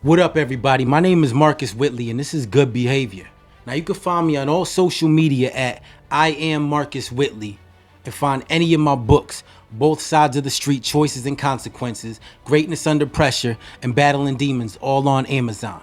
What up, everybody? My name is Marcus Whitley, and this is Good Behavior. Now, you can find me on all social media at I am Marcus Whitley, and find any of my books, Both Sides of the Street, Choices and Consequences, Greatness Under Pressure, and Battling Demons, all on Amazon.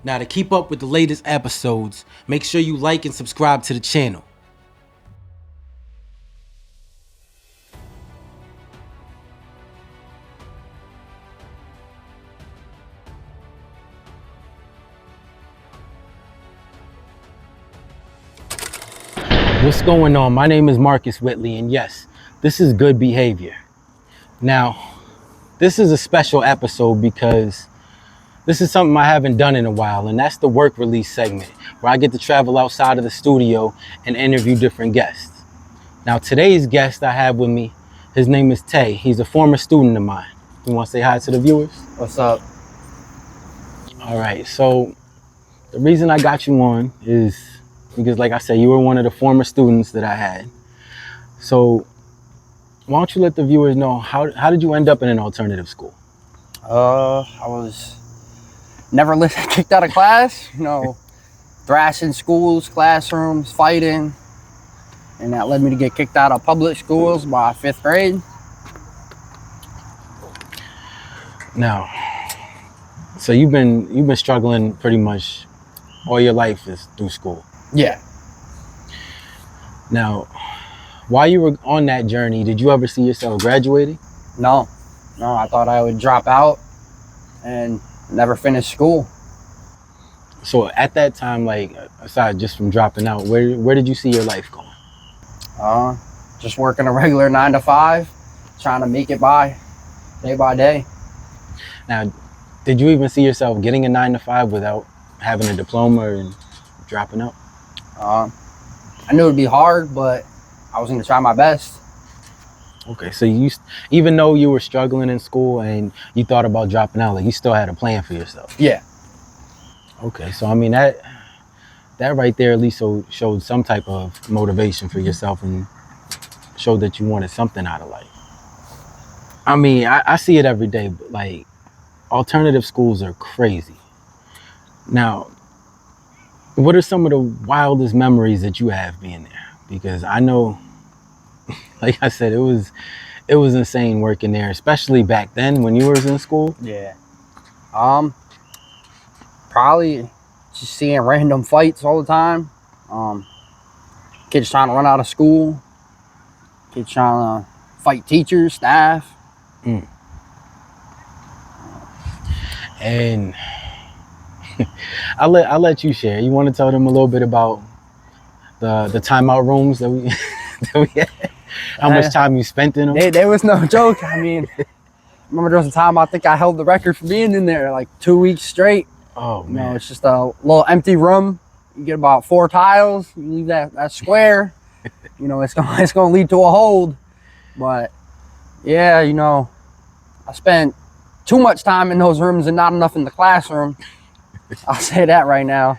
Now, to keep up with the latest episodes, make sure you like and subscribe to the channel. What's going on? My name is Marcus Whitley, and yes, this is Good Behavior. Now, this is a special episode because this is something I haven't done in a while, and that's the work release segment, where I get to travel outside of the studio and interview different guests. Now, today's guest I have with me, his name is Tay. He's a former student of mine. You want to say hi to the viewers? What's up? All right, so the reason I got you on is because, like I said, you were one of the former students that I had. So why don't you let the viewers know, how did you end up in an alternative school? I was never kicked out of class, thrashing schools, classrooms, fighting. And that led me to get kicked out of public schools by 5th grade. Now, so you've been struggling pretty much all your life is through school. Yeah. Now, while you were on that journey, did you ever see yourself graduating? No, I thought I would drop out and never finish school. So at that time, like, aside just from dropping out, where did you see your life going? Just working a regular 9 to 5, trying to make it by day. Now, did you even see yourself getting a 9 to 5 without having a diploma and dropping out? I knew it'd be hard, but I was going to try my best. Okay, so even though you were struggling in school and you thought about dropping out, like, you still had a plan for yourself. Yeah. Okay, so I mean that right there at least showed some type of motivation for yourself and showed that you wanted something out of life. I mean, I see it every day, but like, alternative schools are crazy. Now, what are some of the wildest memories that you have being there? Because I know, like I said, it was insane working there, especially back then when you were in school. Yeah. Probably just seeing random fights all the time. Kids trying to run out of school. Kids trying to fight teachers, staff. And I'll let you share. You want to tell them a little bit about the timeout rooms that we had? How much time you spent in them? There was no joke. I mean, remember there was a time I think I held the record for being in there like 2 weeks straight. Oh man. It's just a little empty room. You get about 4 tiles. You leave that square. It's gonna lead to a hold. But yeah, I spent too much time in those rooms and not enough in the classroom. I'll say that right now.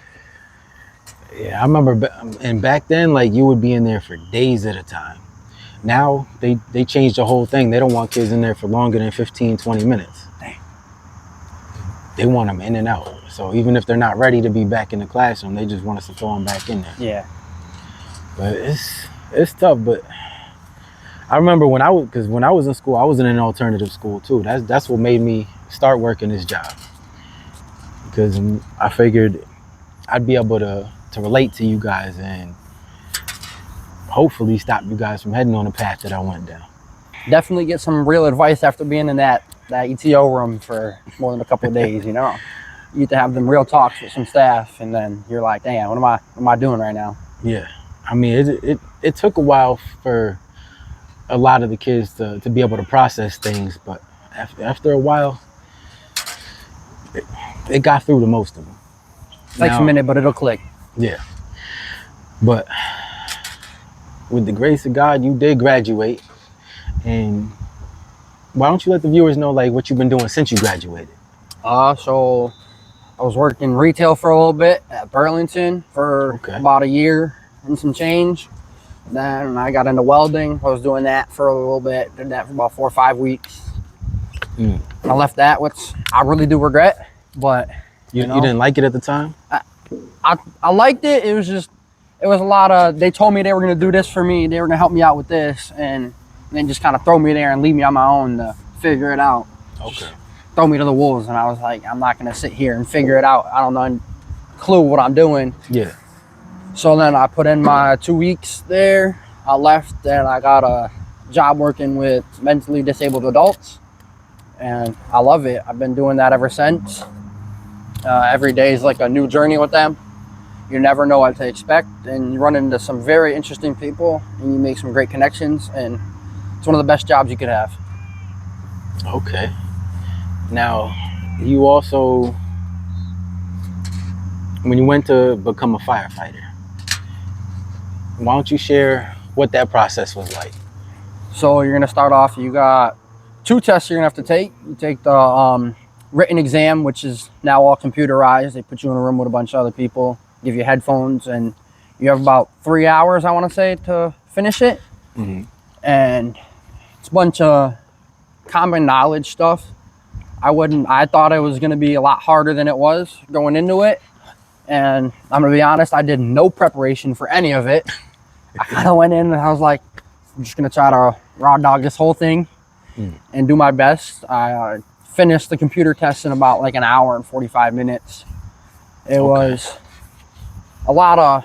Yeah, I remember, and back then, like, you would be in there for days at a time. Now, they changed the whole thing. They don't want kids in there for longer than 15, 20 minutes. Dang. They want them in and out. So even if they're not ready to be back in the classroom, they just want us to throw them back in there. Yeah. But it's tough, but I remember when I was in school, I was in an alternative school too. That's what made me start working this job. Because I figured I'd be able to relate to you guys and hopefully stop you guys from heading on the path that I went down. Definitely get some real advice after being in that ETO room for more than a couple of days, You get to have them real talks with some staff, and then you're like, damn, what am I doing right now? Yeah. I mean, it took a while for a lot of the kids to be able to process things, but after a while, it got through to most of them. Takes a minute, but it'll click. Yeah. But with the grace of God, you did graduate. And why don't you let the viewers know, like, what you've been doing since you graduated? So I was working retail for a little bit at Burlington for about a year and some change. Then I got into welding. I was doing that for a little bit. Did that for about 4 or 5 weeks. I left that, which I really do regret. but You, you know, you didn't like it at the time? I liked it. It was just, it was a lot of, they told me they were going to do this for me. They were going to help me out with this, and then just kind of throw me there and leave me on my own to figure it out. Okay. Throw me to the wolves. And I was like, I'm not going to sit here and figure it out. I don't know a clue what I'm doing. Yeah. So then I put in my 2 weeks there. I left and I got a job working with mentally disabled adults. And I love it. I've been doing that ever since. Every day is like a new journey with them. You never know what to expect, and you run into some very interesting people, and you make some great connections, and it's one of the best jobs you could have. Okay. Now, you also, when you went to become a firefighter, why don't you share what that process was like? So you're gonna start off, you got 2 tests you're gonna have to take. You take the written exam, which is now all computerized. They put you in a room with a bunch of other people, give you headphones, and you have about 3 hours, I want to say, to finish it. Mm-hmm. And it's a bunch of common knowledge stuff. I thought it was going to be a lot harder than it was going into it. And I'm going to be honest, I did no preparation for any of it. I kind of went in and I was like, I'm just going to try to raw dog this whole thing and do my best. I finished the computer test in about like an hour and 45 minutes. It was a lot of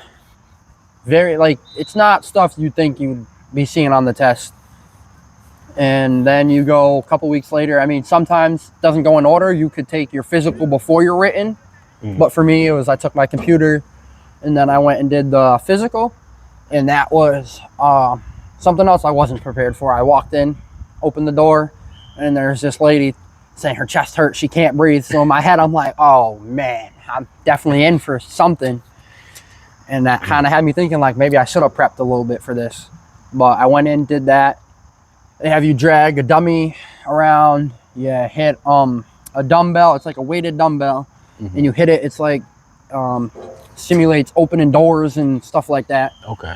very, like, it's not stuff you think you'd be seeing on the test. And then you go a couple weeks later. I mean, sometimes it doesn't go in order. You could take your physical before your written. But for me, it was I took my computer and then I went and did the physical. And that was something else I wasn't prepared for. I walked in, opened the door, and there's this lady saying her chest hurts. She can't breathe. So in my head, I'm like, oh, man, I'm definitely in for something. And that kind of had me thinking, like, maybe I should have prepped a little bit for this. But I went in, did that. They have you drag a dummy around. You hit a dumbbell. It's like a weighted dumbbell. And you hit it. It's like simulates opening doors and stuff like that. Okay.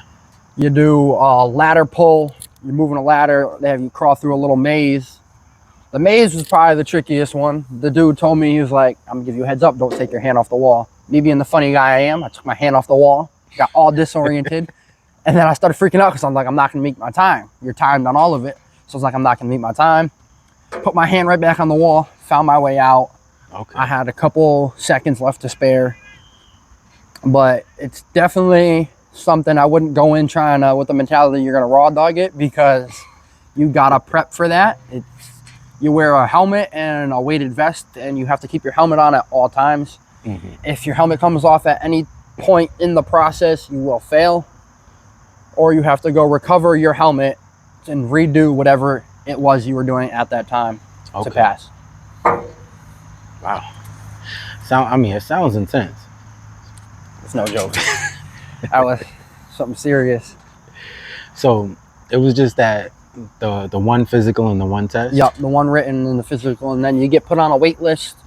You do a ladder pull. You're moving a ladder. They have you crawl through a little maze. The maze was probably the trickiest one. The dude told me, he was like, I'm going to give you a heads up. Don't take your hand off the wall. Me being the funny guy I am, I took my hand off the wall, got all disoriented. And then I started freaking out because I'm like, I'm not going to meet my time. You're timed on all of it. So I was like, I'm not going to meet my time. Put my hand right back on the wall, found my way out. Okay. I had a couple seconds left to spare. But it's definitely something I wouldn't go in trying to, with the mentality you're going to raw dog it, because you got to prep for that. You wear a helmet and a weighted vest, and you have to keep your helmet on at all times. If your helmet comes off at any point in the process, you will fail. Or you have to go recover your helmet and redo whatever it was you were doing at that time to pass. Wow. I mean, it sounds intense. It's no joke. That was something serious. So it was just that the one physical and the one test? Yep, the one written and the physical, and then you get put on a wait list.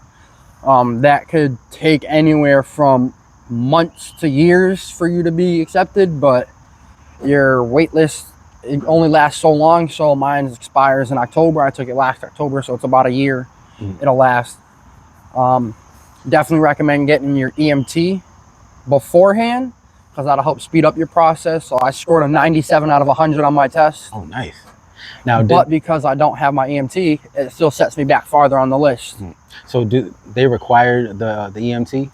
That could take anywhere from months to years for you to be accepted, but your wait list, it only lasts so long. So mine expires in October. I took it last October, so it's about a year. It'll last. Definitely recommend getting your EMT beforehand, because that'll help speed up your process. So I scored a 97 out of 100 on my test. Oh, nice. Now, but because I don't have my EMT, it still sets me back farther on the list. So do they require the EMT?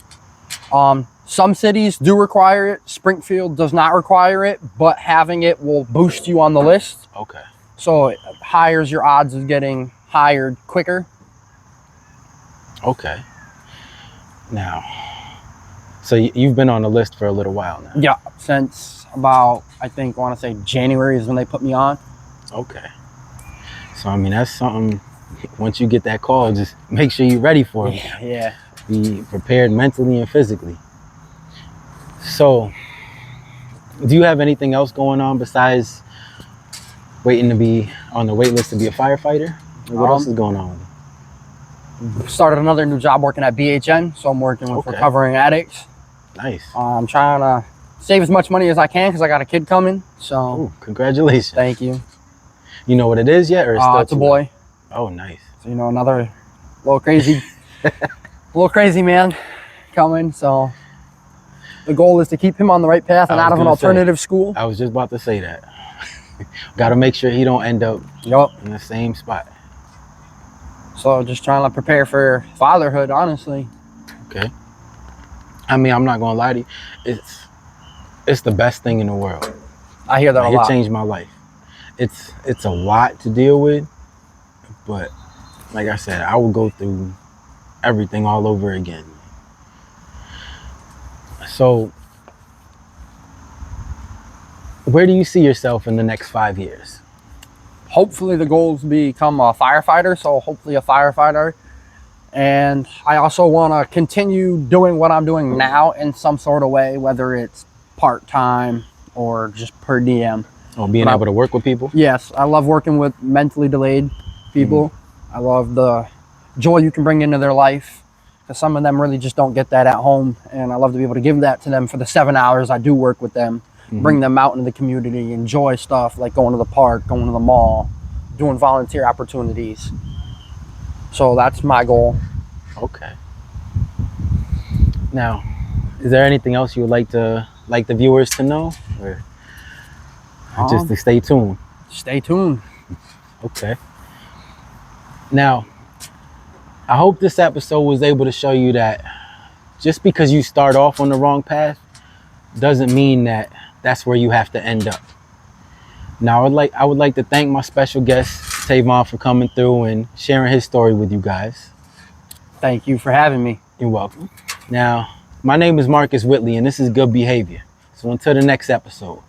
Some cities do require it. Springfield does not require it, but having it will boost you on the list. Okay. So it higher your odds of getting hired quicker. Okay. Now, so you've been on the list for a little while now? Yeah, since about, I want to say January is when they put me on. Okay. So, I mean, that's something, once you get that call, just make sure you're ready for it. Yeah. Be prepared mentally and physically. So, do you have anything else going on besides waiting to be on the wait list to be a firefighter? What else is going on with you? Started another new job working at BHN, so I'm working with recovering addicts. Nice. I'm trying to save as much money as I can because I got a kid coming. So, ooh, congratulations. Thank you. You know what it is yet, or it's a boy. Oh, nice. So, another little crazy little crazy man coming. So the goal is to keep him on the right path and I out was of an gonna say, alternative school. I was just about to say that. Got to make sure he don't end up Yup. in the same spot. So just trying to prepare for fatherhood, honestly. Okay. I mean, I'm not gonna lie to you. It's the best thing in the world. I hear that a Like, it lot. changed my life. It's a lot to deal with, but like I said, I would go through everything all over again. So, where do you see yourself in the next 5 years? Hopefully the goal is to become a firefighter. So hopefully a firefighter. And I also want to continue doing what I'm doing now in some sort of way, whether it's part-time or just per diem. Or being But able to work with people? Yes, I love working with mentally delayed people. I love the joy you can bring into their life, because some of them really just don't get that at home. And I love to be able to give that to them for the 7 hours I do work with them, bring them out into the community, enjoy stuff like going to the park, going to the mall, doing volunteer opportunities. So that's my goal. Okay. Now, is there anything else you would like the viewers to know, or just to stay tuned? Stay tuned. Okay. Now, I hope this episode was able to show you that just because you start off on the wrong path doesn't mean that that's where you have to end up. Now, I would like to thank my special guest Tayvon for coming through and sharing his story with you guys. Thank you for having me. You're welcome. Now, my name is Marcus Whitley, and this is Good Behavior. So until the next episode.